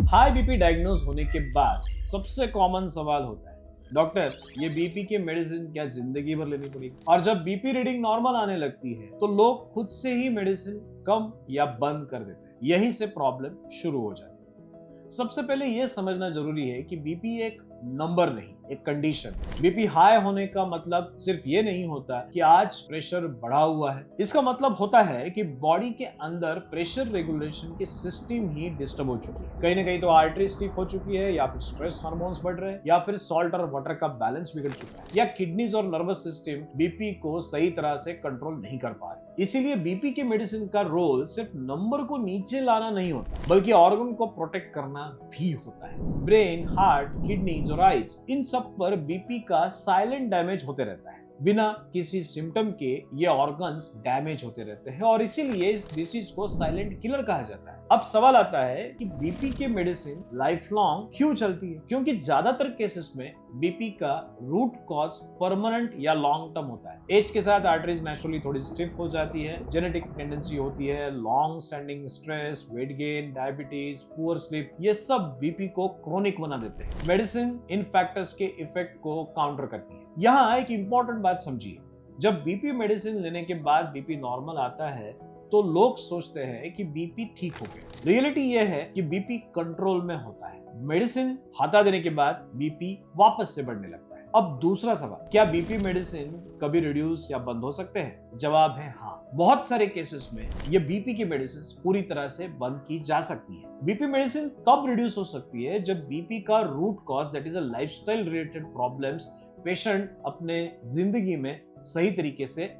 High BP diagnose होने के बाद सबसे कॉमन सवाल होता है, डॉक्टर ये बीपी के मेडिसिन क्या जिंदगी भर लेनी पड़ेगी? और जब बीपी रीडिंग नॉर्मल आने लगती है तो लोग खुद से ही मेडिसिन कम या बंद कर देते हैं। यहीं से प्रॉब्लम शुरू हो जाती है। सबसे पहले यह समझना जरूरी है कि बीपी एक नंबर नहीं, एक कंडीशन। बीपी हाई होने का मतलब सिर्फ ये नहीं होता कि आज प्रेशर बढ़ा हुआ है। इसका मतलब होता है कि बॉडी के अंदर प्रेशर रेगुलेशन की सिस्टम ही डिस्टर्ब हो चुकी है। कहीं ना कहीं तो आर्टरी स्टिफ हो चुकी है, या फिर स्ट्रेस हार्मोन्स बढ़ रहे हैं, या फिर सॉल्ट और वाटर का बैलेंस बिगड़ चुका है, या किडनीज और नर्वस सिस्टम बीपी को सही तरह से कंट्रोल नहीं कर पा रही। इसीलिए बीपी के मेडिसिन का रोल सिर्फ नंबर को नीचे लाना नहीं होता, बल्कि ऑर्गन को प्रोटेक्ट करना भी होता है। ब्रेन, हार्ट, किडनीज और आइज, इन सब पर बीपी का साइलेंट डैमेज होते रहता है। बिना किसी सिम्टम के ये ऑर्गन्स डैमेज होते रहते हैं और इसीलिए इस डिसीज को साइलेंट किलर कहा जाता है। अब सवाल आता है कि बीपी के मेडिसिन लाइफ लॉन्ग क्यों चलती है? क्योंकि ज्यादातर केसेस में बीपी का रूट कॉज परमानेंट या लॉन्ग टर्म होता है। एज के साथ आर्टरीज नेचुरली थोड़ी स्टिफ हो जाती है, जेनेटिक टेंडेंसी होती है, long standing stress, weight gain, diabetes, poor sleep, ये सब बीपी को क्रोनिक बना देते हैं। मेडिसिन इन फैक्टर्स के इफेक्ट को काउंटर करती है। यहाँ एक इंपॉर्टेंट बात समझिए, जब बीपी मेडिसिन लेने के बाद बीपी नॉर्मल आता है तो लोग सोचते हैं कि बीपी ठीक हो गया। रियलिटी यह है कि बीपी कंट्रोल में होता है। मेडिसिन हटा देने के बाद बीपी वापस से बढ़ने लगता है। अब दूसरा सवाल, क्या बीपी मेडिसिन कभी रिड्यूस या बंद हो सकते हैं? जवाब है हाँ। बहुत सारे केसेस में ये बीपी की मेडिसिन पूरी तरह से बंद की जा सकती है। बीपी मेडिसिन तब रिड्यूस हो सकती है जब बीपी का root cause, that is a lifestyle related problems, patient अपने जिंदगी में सही तरीके से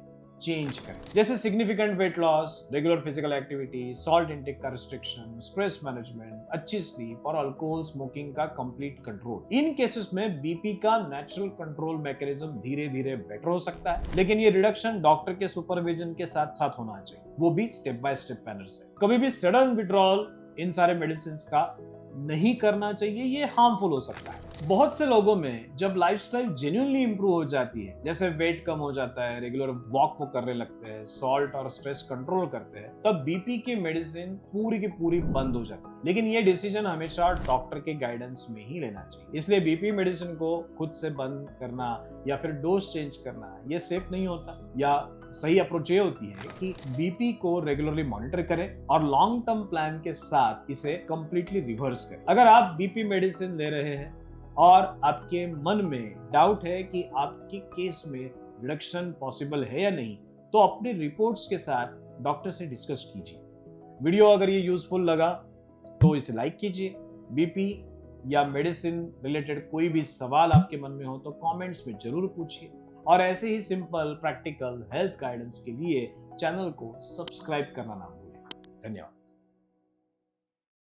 चेंज करें। जैसे significant weight loss, regular physical activity, salt intake का रिस्ट्रिक्शन, स्ट्रेस मैनेजमेंट, अच्छी स्लीप और अल्कोहल स्मोकिंग का कंप्लीट कंट्रोल। इन केसेस में बीपी का नेचुरल कंट्रोल मैकेनिज्म धीरे धीरे बेटर हो सकता है, लेकिन ये रिडक्शन डॉक्टर के सुपरविजन के साथ साथ होना चाहिए, वो भी स्टेप बाय स्टेप मैनर से। कभी भी सडन विड्रॉल इन सारे मेडिसिन का नहीं करना चाहिए, ये हार्मफुल हो सकता है। बहुत से लोगों में जब लाइफस्टाइल जेन्युइनली इंप्रूव हो जाती है, जैसे वेट कम हो जाता है, रेगुलर वॉक वो करने लगते हैं, सॉल्ट और स्ट्रेस कंट्रोल करते हैं, तब बीपी की मेडिसिन पूरी की पूरी बंद हो जाती है। लेकिन ये डिसीजन हमेशा डॉक्टर के गाइडेंस में ही लेना चाहिए। इसलिए बीपी मेडिसिन को खुद से बंद करना या फिर डोज चेंज करना ये सेफ नहीं होता। या सही अप्रोच ये होती है कि बीपी को रेगुलरली मॉनिटर करें और लॉन्ग टर्म प्लान के साथ इसे कंप्लीटली रिवर्स करें। अगर आप बीपी मेडिसिन ले रहे हैं और आपके मन में डाउट है कि आपके केस में रिडक्शन पॉसिबल है या नहीं, तो अपने रिपोर्ट्स के साथ डॉक्टर से डिस्कस कीजिए। वीडियो अगर ये यूजफुल लगा तो इसे लाइक कीजिए। बीपी या मेडिसिन रिलेटेड कोई भी सवाल आपके मन में हो तो कमेंट्स में जरूर पूछिए, और ऐसे ही सिंपल प्रैक्टिकल हेल्थ गाइडेंस के लिए चैनल को सब्सक्राइब करना ना भूलें। धन्यवाद।